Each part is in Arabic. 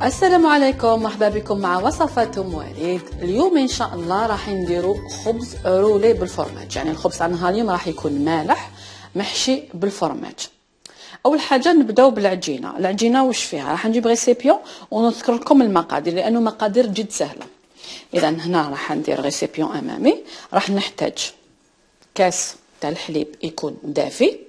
السلام عليكم، مرحبا بكم مع وصفات وليد. اليوم ان شاء الله راح نديرو خبز رولي بالفرماج. يعني الخبز تاعنا اليوم راح يكون مالح محشي بالفرماج. اول حاجه نبداو بالعجينه. العجينه واش فيها؟ راح نجيب ريسيبيون ونذكر لكم المقادير لانه مقادير جد سهله. اذا هنا راح ندير ريسيبيون امامي. راح نحتاج كاس تاع الحليب يكون دافي،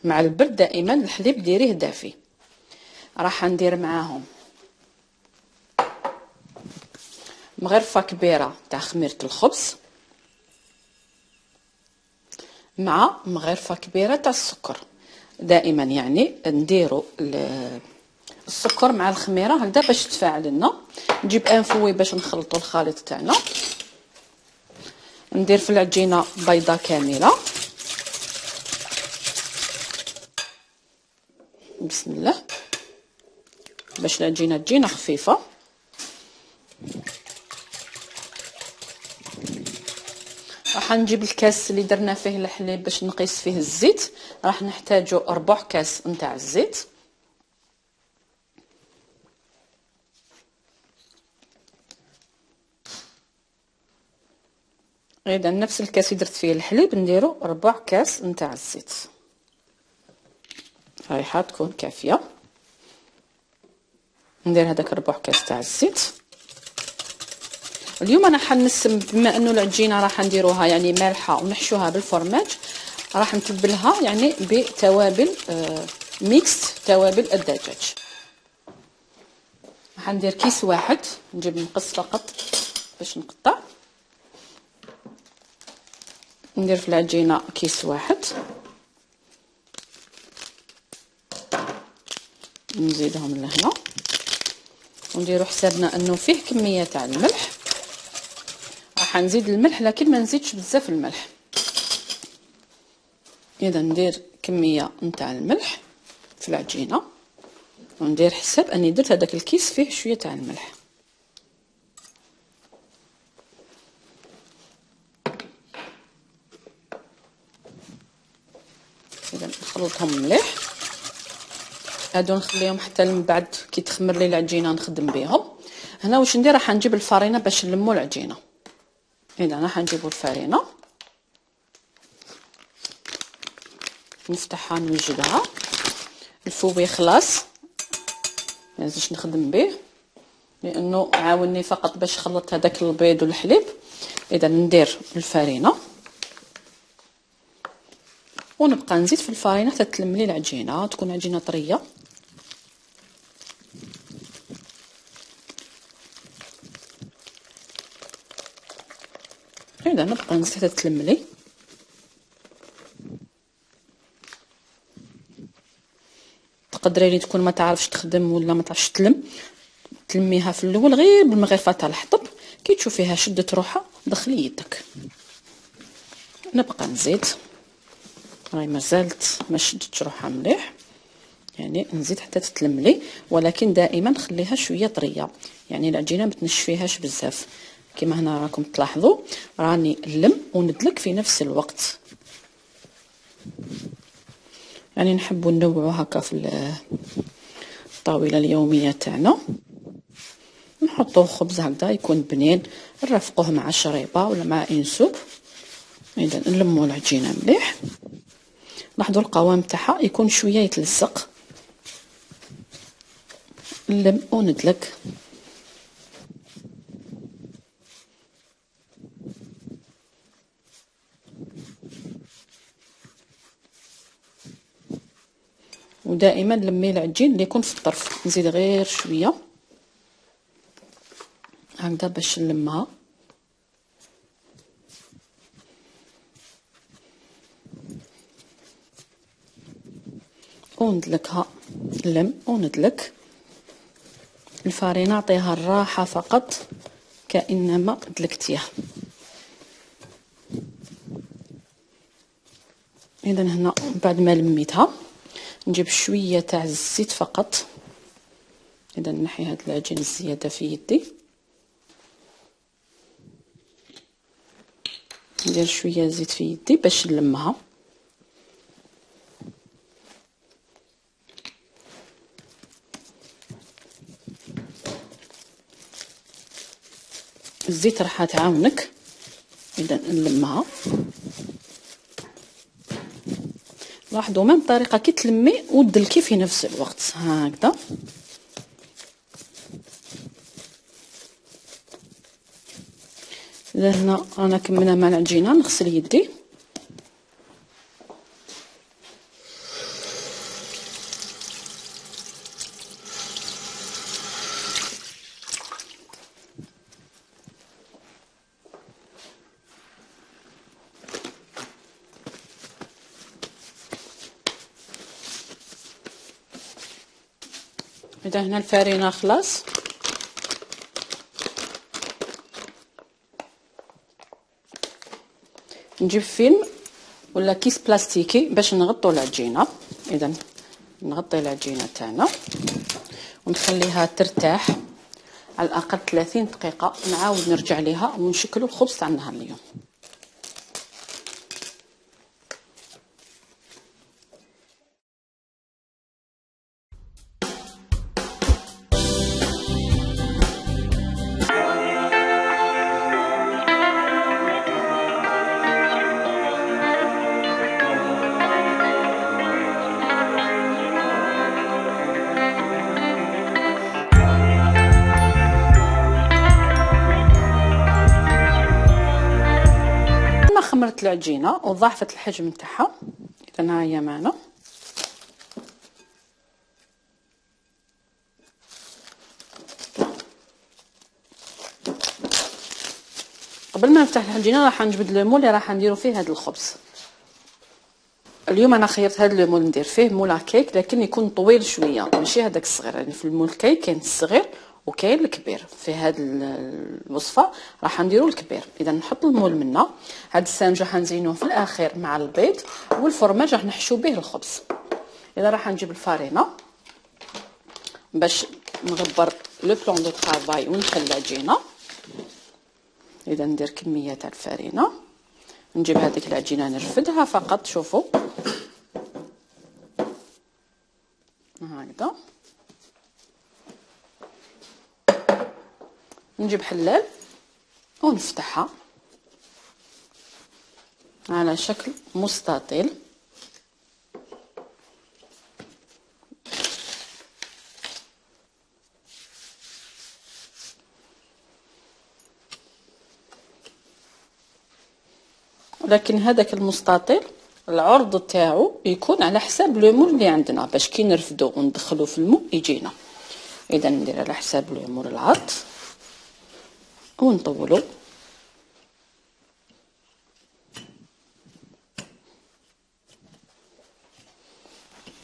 مع البرد دائما الحليب ديريه دافي. راح ندير معاهم مغرفه كبيره تاع خميره الخبز مع مغرفه كبيره تاع السكر. دائما يعني نديروا السكر مع الخميره هكذا باش تفاعل لنا. نجيب انفوي باش نخلطوا الخليط تاعنا. ندير في العجينه بيضه كامله. بسم الله، باش العجينه تجينا خفيفه. راح نجيب الكاس اللي درنا فيه الحليب باش نقيس فيه الزيت. راح نحتاجو ربع كاس نتاع الزيت. اذا نفس الكاس اللي درت فيه الحليب نديرو ربع كاس نتاع الزيت. رايحه تكون كافيه. ندير هذاك ربع كاس تاع الزيت. اليوم انا حنسم بما انه العجينه راح نديروها يعني مالحه ونحشوها بالفرماج. راح نتبلها يعني بتوابل ميكس توابل الدجاج. راح ندير كيس واحد، نجيب مقص فقط باش نقطع. ندير في العجينه كيس واحد، نزيدهم لهنا ونديروا حسابنا انه فيه كميه تاع الملح. راح نزيد الملح لكن ما نزيدش بزاف الملح. اذا ندير كميه نتاع الملح في العجينه وندير حساب اني درت هذاك الكيس فيه شويه تاع الملح. اذا نخلطهم مليح. هادو نخليهم حتى من بعد كي تخمر لي العجينه نخدم بهم. هنا واش ندير؟ راح نجيب الفرينه باش نلمو العجينه. اذا راح نجيبو الفرينه نفتحها نوجدها. الفوي خلاص ما نزيدش نخدم به لانه عاوني فقط باش خلط هذاك البيض والحليب. اذا ندير الفرينه ونبقى نزيد في الفرينه حتى تلم لي العجينه، تكون عجينه طريه. اذا نبقى نزيد حتى تلم لي. تقدري تكون ما تعرفش تخدم ولا ما تعرفش تلميها في الاول غير بالمغرفه تاع الحطب. كي تشوفيها شدت روحها دخلي يدك. نبقى نزيد، راهي مازالت ما شدتش روحها مليح، يعني نزيد حتى تتلم لي. ولكن دائما خليها شويه طريه، يعني العجينه ما تنشفيهاش بزاف. كما هنا راكم تلاحظوا راني نلم وندلك في نفس الوقت. يعني نحبوا ننوعوا هكا في الطاوله اليوميه تاعنا. نحطوا خبز هكذا يكون بنين، نرافقوه مع شريبه ولا مع انسوب. اذا نلموا العجينه مليح. لاحظوا القوام تاعها يكون شويه يتلصق. نلم وندلك. ودائما لمي العجين اللي يكون في الطرف. نزيد غير شويه هكذا باش نلمها. وندلكها. نلم وندلك الفرينه، نعطيها الراحه فقط كانما دلكتيها. اذا هنا بعد ما لميتها نجيب شويه تاع الزيت فقط. اذا نحي هاد العجين الزياده في يدي. ندير شويه زيت في يدي باش نلمها. الزيت راح تعاونك اذا نلمها. لاحظوا ميم طريقه كي تلمي ودلكي في نفس الوقت هكذا. اذا هنا انا كملنا مع العجينه، نغسل يدي. اذا هنا الفرينه خلاص. نجيب فيلم ولا كيس بلاستيكي باش نغطوا العجينه. اذا نغطي العجينه تاعنا ونخليها ترتاح على الاقل 30 دقيقه، نعاود نرجع ليها ونشكلوا الخبز تاع نهار اليوم. خمرت العجينه وضاعفت الحجم نتاعها. اذا ها هي معنا. قبل ما نفتح العجينه راح نجبد المول اللي راح نديرو فيه هذا الخبز. اليوم انا خيرت هذا المول ندير فيه مولا كيك، لكن يكون طويل شويه ماشي هذاك الصغير. يعني في المول كيك كاين الصغير وكاين الكبير، في هذه الوصفه راح نديرو الكبير. اذا نحط المول منا. هذا السانج راح نزينوه في الاخير مع البيض، والفرماج راح نحشو به الخبز. اذا راح نجيب الفرينه باش نغبر لو بلون دو طرافاي ونخلي العجينه. اذا ندير كميه تاع الفرينه، نجيب هذيك العجينه نرفدها فقط. شوفوا هكذا. نجيب حلال ونفتحها على شكل مستطيل. لكن هذاك المستطيل العرض تاعو يكون على حساب لو مول اللي عندنا، باش كي نرفدو وندخلو في المول يجينا. اذا ندير على حساب لو مول العرض ونطولو.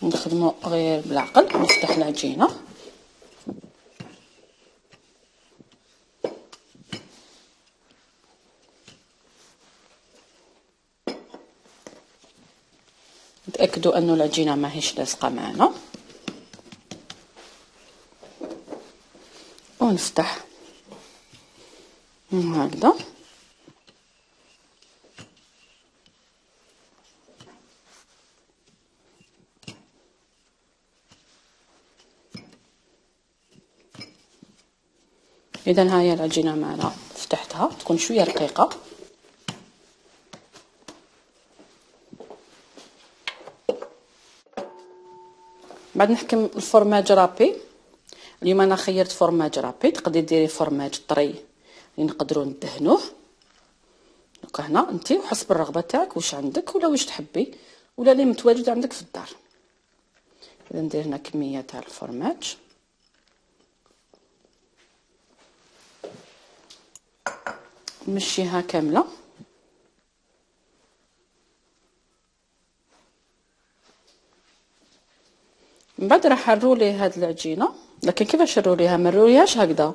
نخدمو غير بالعقل. نفتح العجينه نتاكدوا انه العجينه ماهيش لاصقه معنا ونفتح هكذا. اذا ها هي العجينه معنا، فتحتها تكون شويه رقيقه. بعد نحكم الفرماج رابي. اليوم انا خيرت فرماج رابي، تقدري ديري فرماج طري اللي نقدروا ندهنوه. دوكا هنا انت وحسب الرغبه تاعك واش عندك ولا واش تحبي ولا اللي متواجد عندك في الدار. اذا ندير هنا كميه تاع الفرماج. نمشيها كامله. من بعد راح نرولي هاد العجينه. لكن كيفاش نروليها؟ ما نروليهاش هكذا.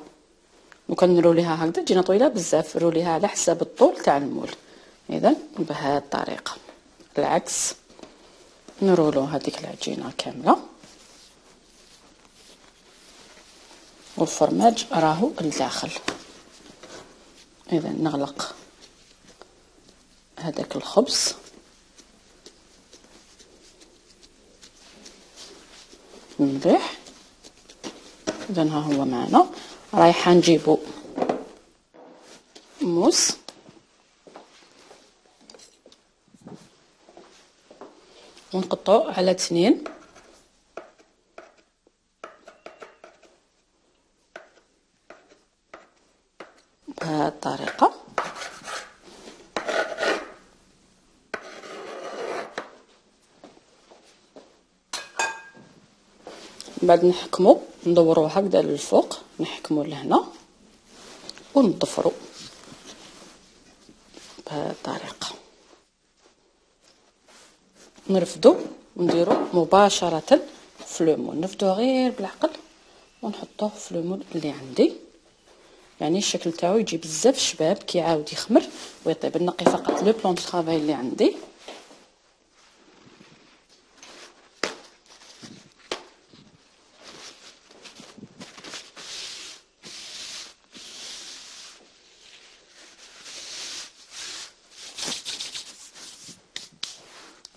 ممكن نروليها هكذا تجينا طويله بزاف. نروليها على حساب الطول تاع المول. اذا بهذه الطريقه العكس نرولو هذيك العجينه كامله. والفرماج راهو لداخل. اذا نغلق هذاك الخبز مليح. اذا ها هو معنا. رايحه نجيبو موس ونقطعو على 2 بهذه الطريقه. من بعد نحكمو ندورو هكذا للفوق، نحكمو لهنا ونضفرو بهذه الطريقه. نرفدو ونديرو مباشره في المول، نرفدوه غير بالعقل ونحطوه في المول اللي عندي. يعني الشكل تاعو يجي بزاف شباب كيعاود يخمر ويطيب. نقي فقط لو بلون دو طرافاي اللي عندي.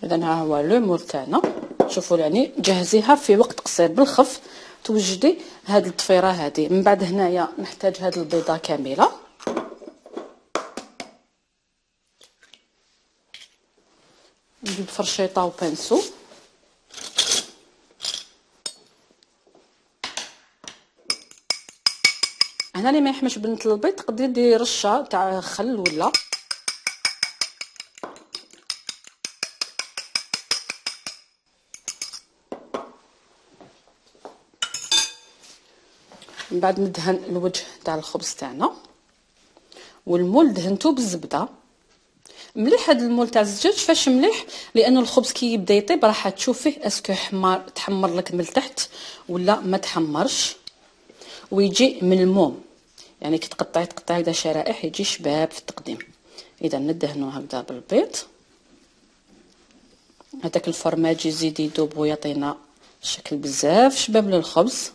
اذا ها هو لو مول تاعنا. شوفوا يعني جهزيها في وقت قصير بالخف توجدي هذه الطفيره هذه. من بعد هنايا نحتاج هذه البيضه كامله. نجيب فرشيطه وبانسو هنا اللي ما يحمش بنت البيض تقدري ديري رشه تاع خل ولا من بعد ندهن الوجه تاع الخبز تاعنا. والمول دهنتو بالزبده. مليح هذا المول تاع الزجاج. فاش مليح؟ لانه الخبز كي يبدا يطيب راح تشوفيه اسكو تحمر لك من التحت ولا ما تحمرش، ويجي ملموم. يعني كي تقطعي هكذا شرائح يجي شباب في التقديم. اذا ندهنو هكذا بالبيض. هذاك الفرماج يزيد يذوب ويعطينا شكل بزاف شباب للخبز.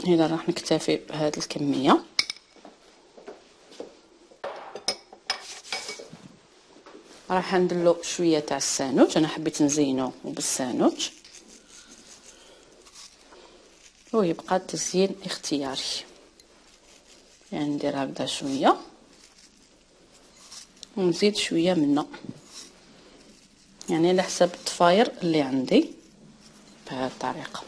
هنا راح نكتفي بهذه الكميه. راح ندلو شويه تاع السانوج. انا حبيت نزينو بالسانوج ويبقى التزيين اختياري. يعني ندير هكذا شويه ونزيد شويه منه، يعني على حسب الطفاير اللي عندي بهذه الطريقه.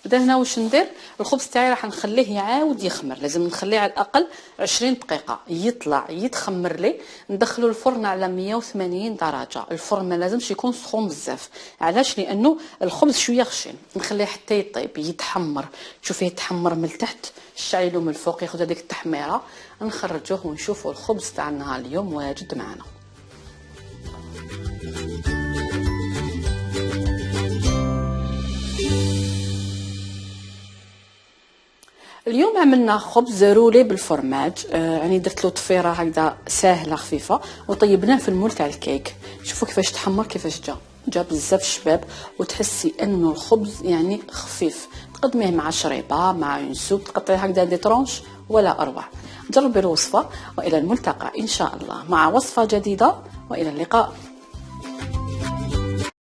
بدا هنا واش ندير؟ الخبز تاعي راح نخليه يعاود يخمر. لازم نخليه على الاقل 20 دقيقه يطلع يتخمر لي. ندخلو الفرن على 180 درجه. الفرن ما لازمش يكون سخون بزاف. علاش؟ لانه الخبز شويه خشن. نخليه حتى يطيب يتحمر. تشوفيه يتحمر من التحت الشعيلو من الفوق ياخذ هذيك التحميره. نخرجوه ونشوفوا الخبز تاعنا اليوم واجد معنا. اليوم عملنا خبز رولي بالفرماج. يعني درت له طفيره هكذا ساهله خفيفه وطيبناه في المول تاع الكيك. شوفوا كيفاش تحمر كيفاش جا بزاف شباب. وتحسي انه الخبز يعني خفيف. تقدميه مع شريبه مع ينسوب تقطعيه هكذا دي طرونش ولا اروع. جربي الوصفه والى الملتقى ان شاء الله مع وصفه جديده والى اللقاء.